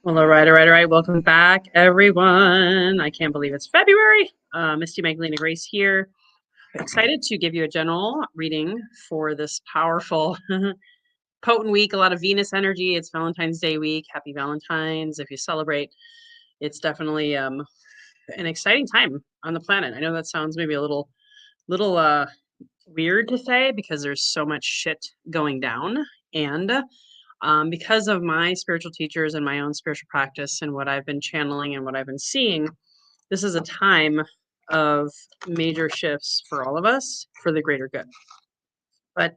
Well, all right. Welcome back, everyone. I can't believe it's February. Misty Magdalena Grace here. Excited to give you a general reading for this powerful, potent week. A lot of Venus energy. It's Valentine's Day week. Happy Valentine's. If you celebrate, it's definitely an exciting time on the planet. I know that sounds maybe a little weird to say because there's so much shit going down. And because of my spiritual teachers and my own spiritual practice and what I've been channeling and what I've been seeing, this is a time of major shifts for all of us for the greater good. But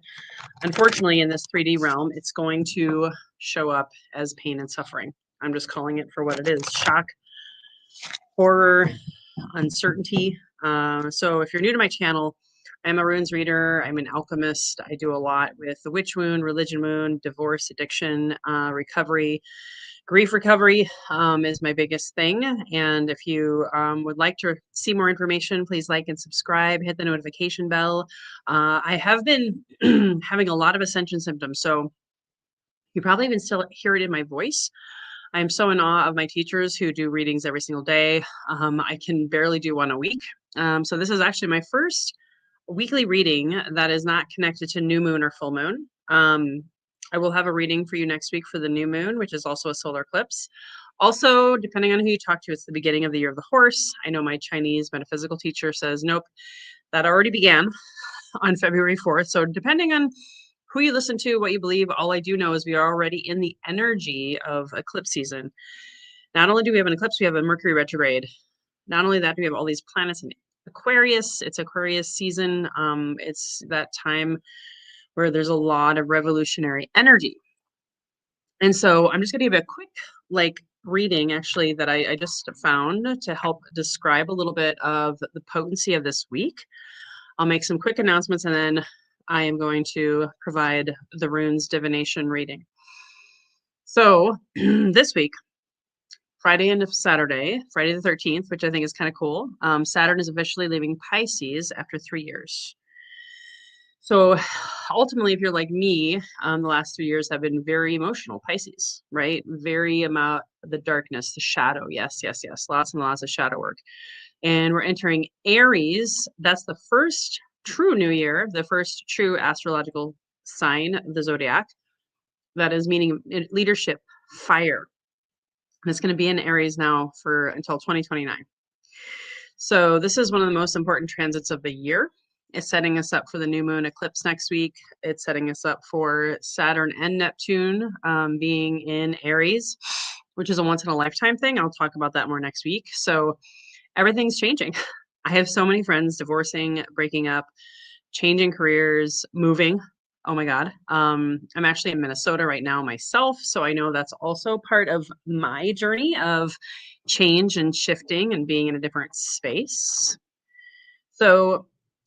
unfortunately, in this 3D realm, it's going to show up as pain and suffering. I'm just calling it for what it is: shock, horror, uncertainty. So if you're new to my channel, I'm a runes reader. I'm an alchemist. I do a lot with the witch wound, religion wound, divorce, addiction, recovery. Grief recovery is my biggest thing. And if you would like to see more information, please like and subscribe, hit the notification bell. I have been having a lot of ascension symptoms. So you probably even still hear it in my voice. I'm so in awe of my teachers who do readings every single day. I can barely do one a week. So this is actually my first weekly reading that is not connected to new moon or full moon. I will have a reading for you next week for the new moon, which is also a solar eclipse. Also, depending on who you talk to, it's the beginning of the year of the horse. I know my Chinese metaphysical teacher says, nope, that already began on February 4th. So depending on who you listen to, what you believe, all I do know is we are already in the energy of eclipse season. Not only do we have an eclipse, we have a Mercury retrograde. Not only that, we have all these planets in Aquarius. It's Aquarius season. It's that time where there's a lot of revolutionary energy. And so I'm just going to give a quick reading actually that I just found to help describe a little bit of the potency of this week. I'll make some quick announcements and then I am going to provide the runes divination reading. So this week, Friday and Saturday, Friday the 13th, which I think is kind of cool. Saturn is officially leaving Pisces after 3 years. So ultimately, if you're like me, the last 3 years have been very emotional Pisces, right? Very about the darkness, the shadow. Yes, yes, yes. Lots and lots of shadow work. And we're entering Aries. That's the first true new year, the first true astrological sign of the zodiac. That is meaning leadership, fire. And it's going to be in Aries now for until 2029. So this is one of the most important transits of the year. It's setting us up for the new moon eclipse next week. It's setting us up for Saturn and Neptune being in Aries, which is a once in a lifetime thing. I'll talk about that more next week. So everything's changing. I have so many friends divorcing, breaking up, changing careers, moving. Oh my God. I'm actually in Minnesota right now myself. So I know that's also part of my journey of change and shifting and being in a different space. So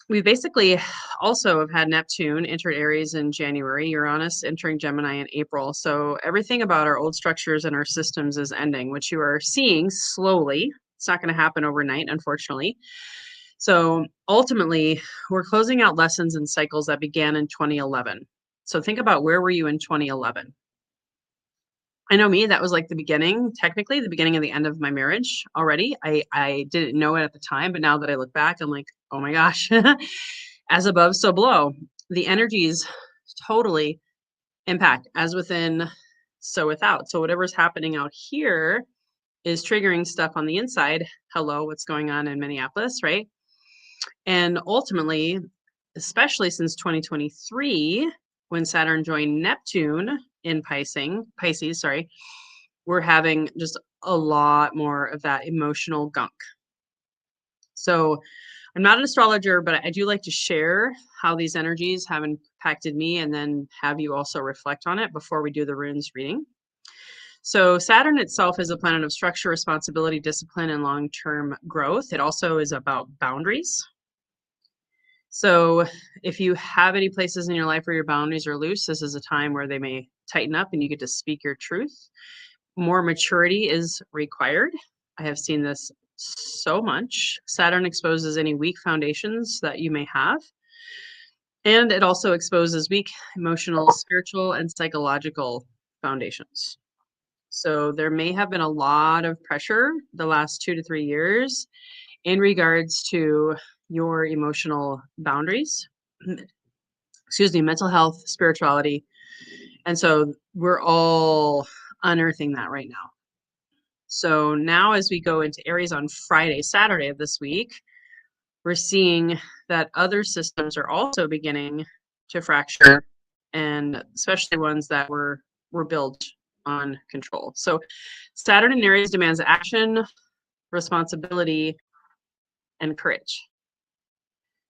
we basically also have had Neptune entered Aries in January, Uranus entering Gemini in April. So everything about our old structures and our systems is ending, which you are seeing slowly. It's not going to happen overnight, unfortunately. So ultimately, we're closing out lessons and cycles that began in 2011. So think about, where were you in 2011? I know me, that was like the beginning, technically the beginning of the end of my marriage already. I didn't know it at the time, but now that I look back, I'm like, oh my gosh, as above, so below. The energies totally impact as within, so without. So whatever's happening out here is triggering stuff on the inside. Hello, what's going on in Minneapolis, right? And ultimately, especially since 2023, when Saturn joined Neptune in Pisces, sorry, we're having just a lot more of that emotional gunk. So I'm not an astrologer, but I do like to share how these energies have impacted me and then have you also reflect on it before we do the runes reading. So Saturn itself is a planet of structure, responsibility, discipline, and long-term growth. It also is about boundaries. So if you have any places in your life where your boundaries are loose, this is a time where they may tighten up and you get to speak your truth. More maturity is required. I have seen this so much. Saturn exposes any weak foundations that you may have. And it also exposes weak emotional, spiritual, and psychological foundations. So there may have been a lot of pressure the last 2 to 3 years in regards to your emotional boundaries, excuse me, mental health, spirituality. And so we're all unearthing that right now. So now as we go into Aries on Friday, Saturday of this week, we're seeing that other systems are also beginning to fracture, and especially ones that were built on control. So Saturn in Aries demands action, responsibility, and courage.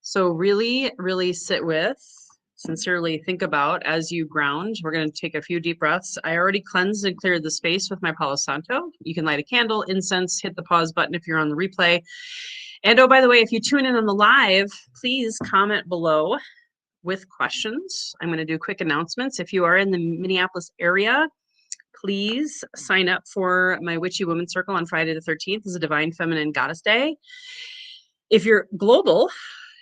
So really, really sit with, sincerely think about as you ground. We're going to take a few deep breaths. I already cleansed and cleared the space with my Palo Santo. You can light a candle, incense, hit the pause button if you're on the replay. And oh, by the way, if you tune in on the live, please comment below with questions. I'm going to do quick announcements. If you are in the Minneapolis area, please sign up for my Witchy Woman Circle on Friday the 13th. It's a Divine Feminine Goddess Day. If you're global,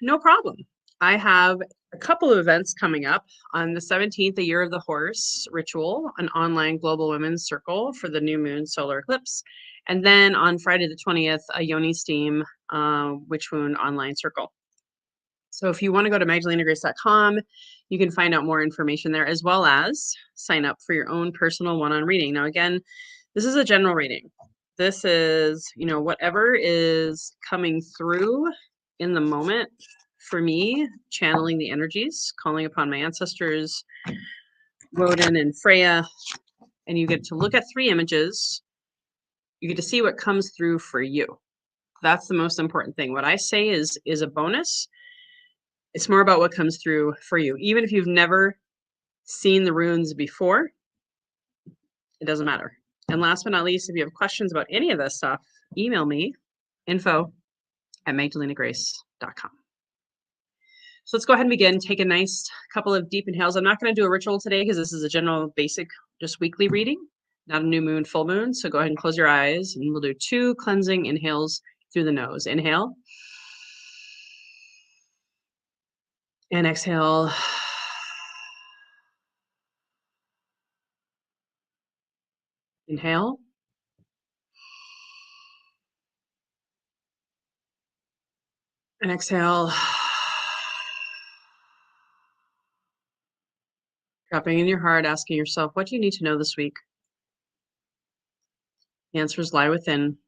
no problem. I have a couple of events coming up. On the 17th, a Year of the Horse ritual, an online global women's circle for the new moon solar eclipse. And then on Friday the 20th, a Yoni Steam Witch Wound online circle. So if you want to go to magdalenagrace.com, you can find out more information there, as well as sign up for your own personal one-on reading. Now, again, this is a general reading. This is, whatever is coming through in the moment for me, channeling the energies, calling upon my ancestors, Woden and Freya, and you get to look at 3 images. You get to see what comes through for you. That's the most important thing. What I say is a bonus. It's more about what comes through for you. Even if you've never seen the runes before, it doesn't matter. And last but not least, if you have questions about any of this stuff, email me, info@magdalenagrace.com. So let's go ahead and begin. Take a nice couple of deep inhales. I'm not going to do a ritual today because this is a general basic, just weekly reading, not a new moon, full moon. So go ahead and close your eyes and we'll do 2 cleansing inhales through the nose. Inhale. And exhale. Inhale. And exhale. Dropping in your heart, asking yourself, what do you need to know this week? The answers lie within.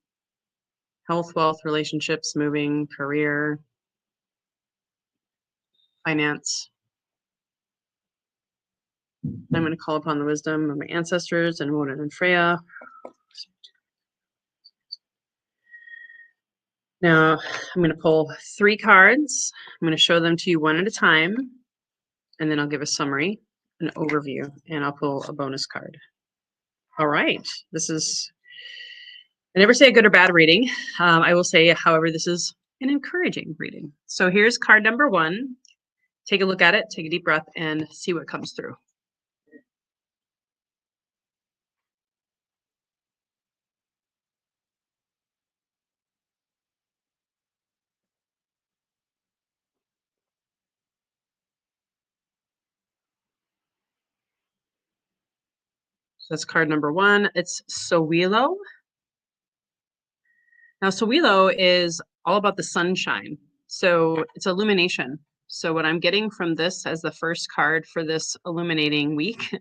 Health, wealth, relationships, moving, career, finance. I'm going to call upon the wisdom of my ancestors and Woden and Freya. Now, I'm going to pull 3 cards. I'm going to show them to you one at a time, and then I'll give a summary, an overview, and I'll pull a bonus card. All right. I never say a good or bad reading. I will say, however, this is an encouraging reading. So here's card number 1. Take a look at it, take a deep breath, and see what comes through. So that's card number 1. It's Sowilo. Now, Sowilo is all about the sunshine. So it's illumination. So what I'm getting from this as the first card for this illuminating week,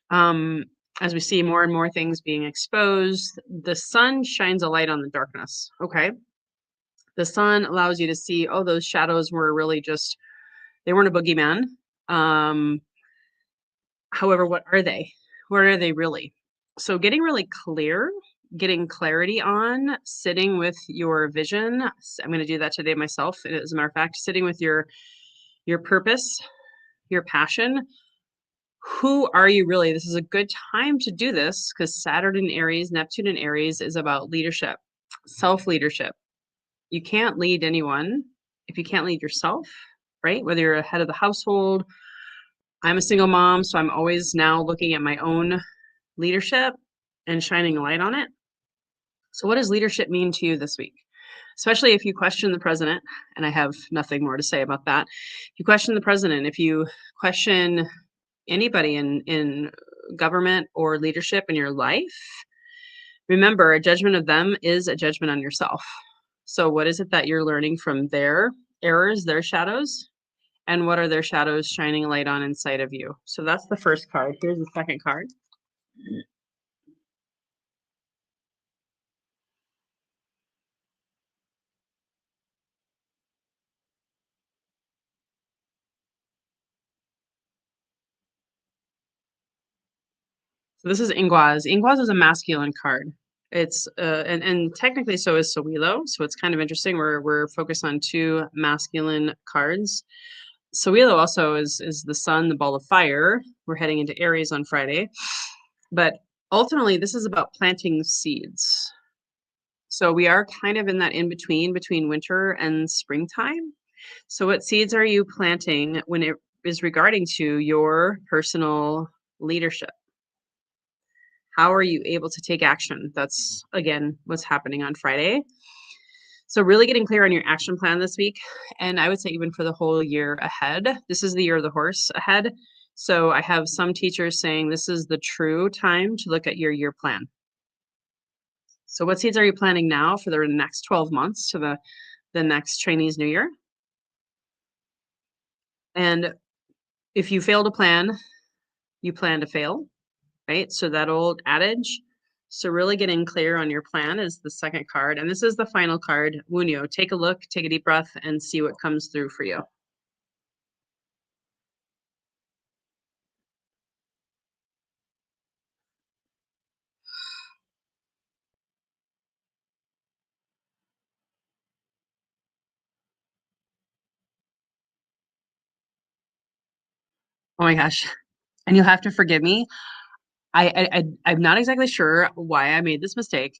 as we see more and more things being exposed, the sun shines a light on the darkness. Okay. The sun allows you to see, oh, those shadows were really just, they weren't a boogeyman. However, what are they? What are they really? So getting really clear, getting clarity on, sitting with your vision. I'm going to do that today myself. As a matter of fact, sitting with your purpose, your passion. Who are you really? This is a good time to do this because Saturn in Aries, Neptune in Aries is about leadership, self-leadership. You can't lead anyone if you can't lead yourself, right? Whether you're a head of the household. I'm a single mom, so I'm always now looking at my own leadership and shining a light on it. So what does leadership mean to you this week? Especially if you question the president, and I have nothing more to say about that. If you question the president, if you question anybody in government or leadership in your life, remember, a judgment of them is a judgment on yourself. So what is it that you're learning from their errors, their shadows? And what are their shadows shining a light on inside of you? So that's the first card. Here's the second card. So this is Ingwaz. Ingwaz is a masculine card. It's and technically so is Sowilo. So it's kind of interesting. We're focused on two masculine cards. Sowilo also is the sun, the ball of fire. We're heading into Aries on Friday. But ultimately, this is about planting seeds. So we are kind of in that in between winter and springtime. So what seeds are you planting when it is regarding to your personal leadership? How are you able to take action? That's, again, what's happening on Friday. So really getting clear on your action plan this week. And I would say even for the whole year ahead. This is the year of the horse ahead. So I have some teachers saying this is the true time to look at your year plan. So what seeds are you planting now for the next 12 months to the next Chinese New Year? And if you fail to plan, you plan to fail, right? So that old adage. So really getting clear on your plan is the second card. And this is the final card, Wunyo. Take a look, take a deep breath, and see what comes through for you. Oh my gosh. And you'll have to forgive me. I'm not exactly sure why I made this mistake.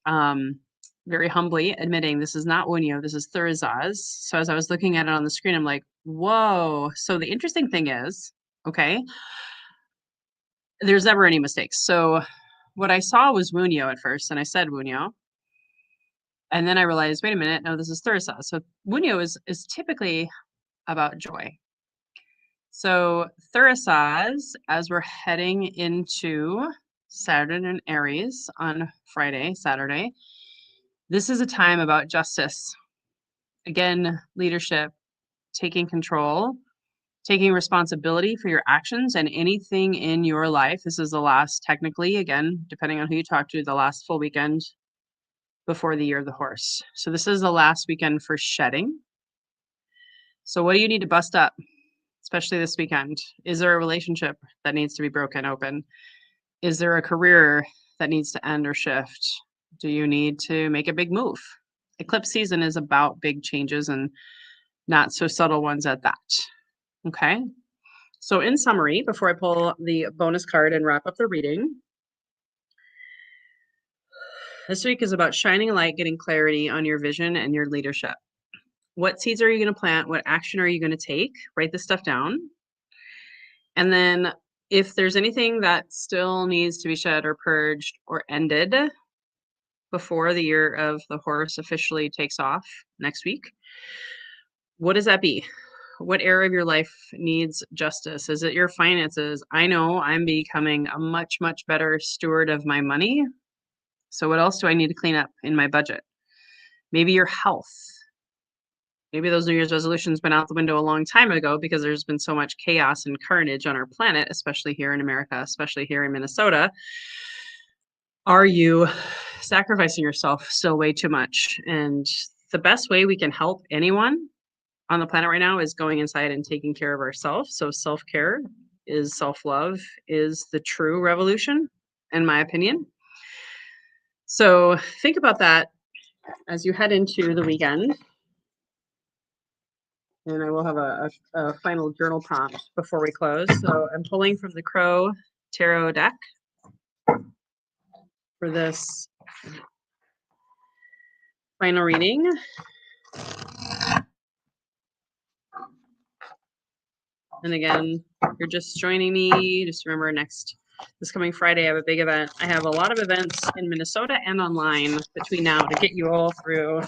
Very humbly admitting this is not Wunyo, this is Thurzaz. So as I was looking at it on the screen, I'm like, whoa. So the interesting thing is, okay, there's never any mistakes. So what I saw was Wunyo at first, and I said Wunyo. And then I realized, wait a minute, no, this is Thurzaz. So Wunyo is typically about joy. So Thurzaz, as we're heading into Saturn and Aries on Friday, Saturday, this is a time about justice. Again, leadership, taking control, taking responsibility for your actions and anything in your life. This is the last, technically, again, depending on who you talk to, the last full weekend before the year of the horse. So this is the last weekend for shedding. So what do you need to bust up, especially this weekend? Is there a relationship that needs to be broken open? Is there a career that needs to end or shift? Do you need to make a big move? Eclipse season is about big changes and not so subtle ones at that. Okay. So in summary, before I pull the bonus card and wrap up the reading, this week is about shining a light, getting clarity on your vision and your leadership. What seeds are you going to plant? What action are you going to take? Write this stuff down. And then if there's anything that still needs to be shed or purged or ended before the year of the horse officially takes off next week, what does that be? What area of your life needs justice? Is it your finances? I know I'm becoming a much, much better steward of my money. So what else do I need to clean up in my budget? Maybe your health. Maybe those New Year's resolutions been out the window a long time ago because there's been so much chaos and carnage on our planet, especially here in America, especially here in Minnesota. Are you sacrificing yourself still way too much? And the best way we can help anyone on the planet right now is going inside and taking care of ourselves. So self-care is self-love is the true revolution, in my opinion. So think about that as you head into the weekend. And I will have a final journal prompt before we close. So I'm pulling from the Crow Tarot deck for this final reading. And again, if you're just joining me, just remember this coming Friday, I have a big event. I have a lot of events in Minnesota and online between now to get you all through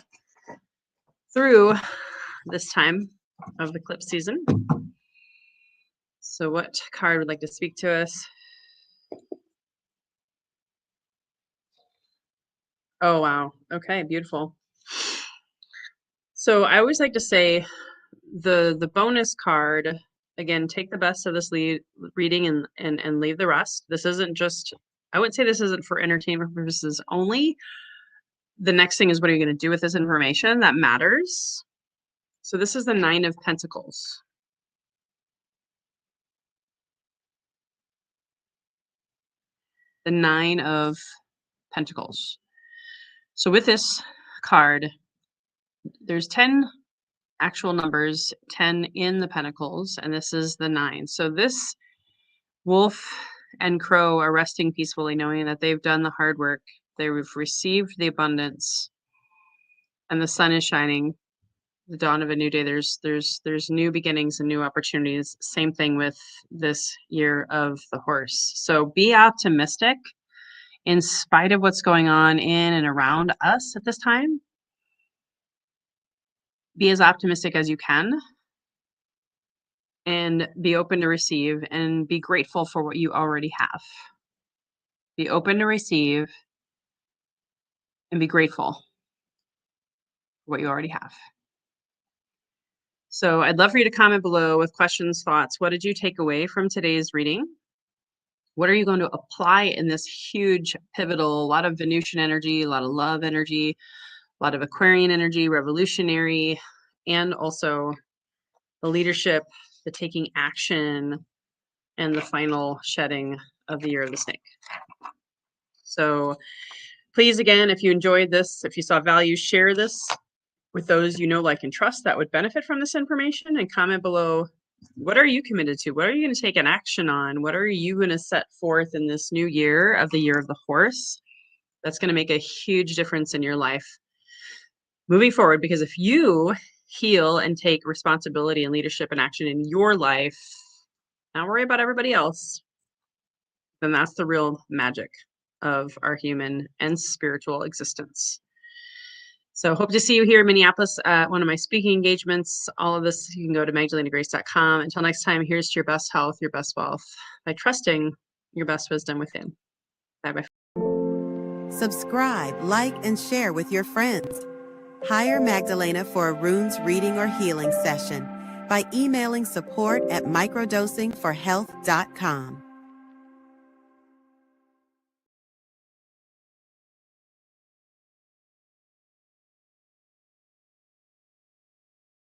this time of the eclipse season. So what card would like to speak to us? Oh, wow. Okay, beautiful. So I always like to say the bonus card, again, take the best of this reading and leave the rest. This isn't just, I would say this isn't for entertainment purposes only. The next thing is, what are you going to do with this information? That matters. So this is the Nine of Pentacles. The Nine of Pentacles. So with this card, there's 10 actual numbers, 10 in the Pentacles, and this is the 9. So this wolf and crow are resting peacefully, knowing that they've done the hard work. They've received the abundance, and the sun is shining. The dawn of a new day. There's new beginnings and new opportunities. Same thing with this year of the horse. So be optimistic in spite of what's going on in and around us at this time. Be as optimistic as you can and be open to receive and be grateful for what you already have. Be open to receive and be grateful for what you already have. So I'd love for you to comment below with questions, thoughts. What did you take away from today's reading? What are you going to apply in this huge pivotal, a lot of Venusian energy, a lot of love energy, a lot of Aquarian energy, revolutionary, and also the leadership, the taking action, and the final shedding of the year of the snake. So please, again, if you enjoyed this, if you saw value, share this with those you know, like, and trust that would benefit from this information, and comment below, what are you committed to? What are you going to take an action on? What are you going to set forth in this new year of the year of the horse that's going to make a huge difference in your life moving forward? Because if you heal and take responsibility and leadership and action in your life, not worry about everybody else, then that's the real magic of our human and spiritual existence. So hope to see you here in Minneapolis at one of my speaking engagements. All of this, you can go to magdalenagrace.com. Until next time, here's to your best health, your best wealth, by trusting your best wisdom within. Bye-bye. Subscribe, like, and share with your friends. Hire Magdalena for a runes reading or healing session by emailing support@microdosingforhealth.com.